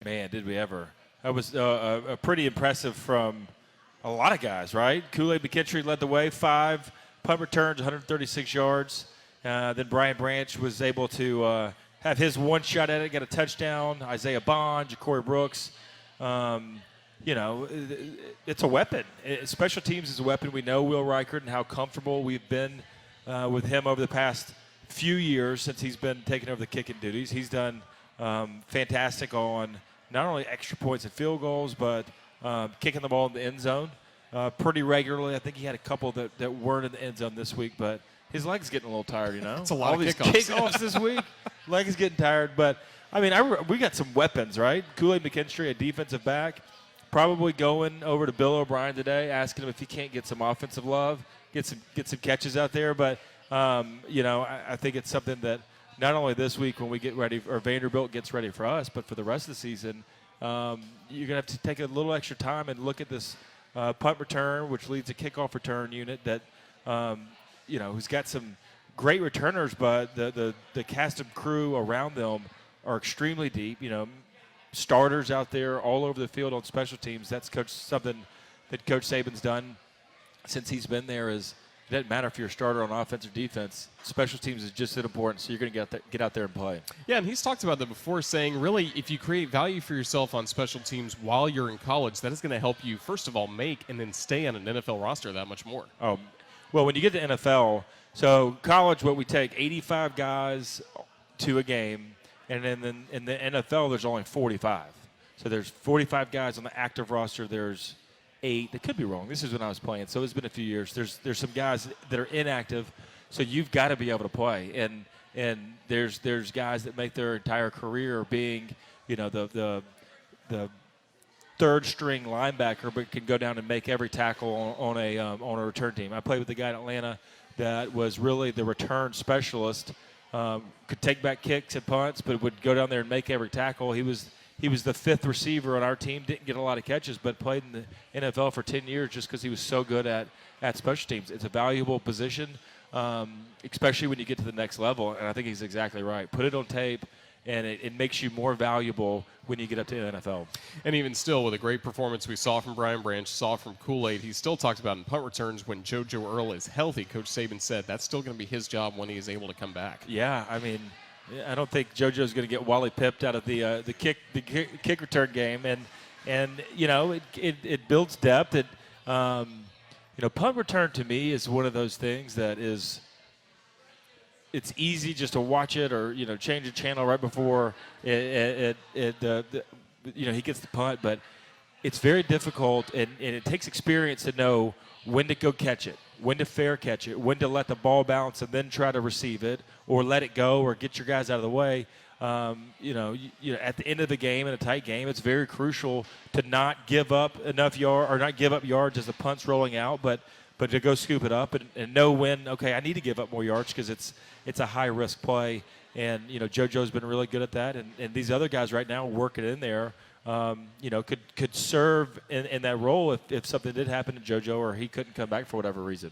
Man, did we ever. That was a pretty impressive from a lot of guys, right? Kool-Aid McKinstry led the way, 5 punt returns, 136 yards. Then Brian Branch was able to have his one shot at it, get a touchdown. Isaiah Bond, Ja'Cory Brooks. It's a weapon. Special teams is a weapon. We know Will Reichert and how comfortable we've been with him over the past few years since he's been taking over the kicking duties. He's done fantastic on not only extra points and field goals, but kicking the ball in the end zone pretty regularly. I think he had a couple that weren't in the end zone this week, but his leg's getting a little tired, you know? It's a lot All of these kickoffs. this week, leg is getting tired. But, I mean, we got some weapons, right? Kool-Aid McKinstry, a defensive back, probably going over to Bill O'Brien today, asking him if he can't get some offensive love, get some catches out there. But, I think it's something that not only this week when we get ready, or Vanderbilt gets ready for us, but for the rest of the season, you're going to have to take a little extra time and look at this punt return, which leads a kickoff return unit that, who's got some great returners, but the cast of crew around them are extremely deep. Starters out there all over the field on special teams. That's something that Coach Saban's done since he's been there. Is it doesn't matter if you're a starter on offense or defense. Special teams is just as important, so you're going to get out there and play. Yeah, and he's talked about that before, saying really if you create value for yourself on special teams while you're in college, that is going to help you, first of all, make and then stay on an NFL roster that much more. Oh, well, when you get to NFL, so college, what we take 85 guys to a game, and then in the NFL, there's only 45. So there's 45 guys on the active roster. There's 8. That could be wrong. This is when I was playing, so it's been a few years. There's some guys that are inactive, so you've got to be able to play. And there's guys that make their entire career being, the third string linebacker, but can go down and make every tackle on a return team. I played with a guy in Atlanta that was really the return specialist. Could take back kicks and punts, but would go down there and make every tackle. He was the 5th receiver on our team. Didn't get a lot of catches, but played in the NFL for 10 years just because he was so good at special teams. It's a valuable position, especially when you get to the next level. And I think he's exactly right. Put it on tape, and it makes you more valuable when you get up to the NFL. And even still, with a great performance we saw from Brian Branch, saw from Kool-Aid, he still talks about in punt returns when JoJo Earle is healthy. Coach Saban said that's still going to be his job when he is able to come back. Yeah, I mean, I don't think JoJo's going to get Wally pipped out of the kick return game, and it builds depth. Punt return to me is one of those things that is. It's easy just to watch it or change the channel right before he gets the punt, but it's very difficult and it takes experience to know when to go catch it, when to fair catch it, when to let the ball bounce and then try to receive it or let it go or get your guys out of the way. At the end of the game in a tight game, it's very crucial to not give up enough yard or not give up yards as the punt's rolling out, but to go scoop it up and know when, okay, I need to give up more yards because it's a high-risk play. And, JoJo's been really good at that. And these other guys right now working in there, could serve in that role if something did happen to JoJo or he couldn't come back for whatever reason.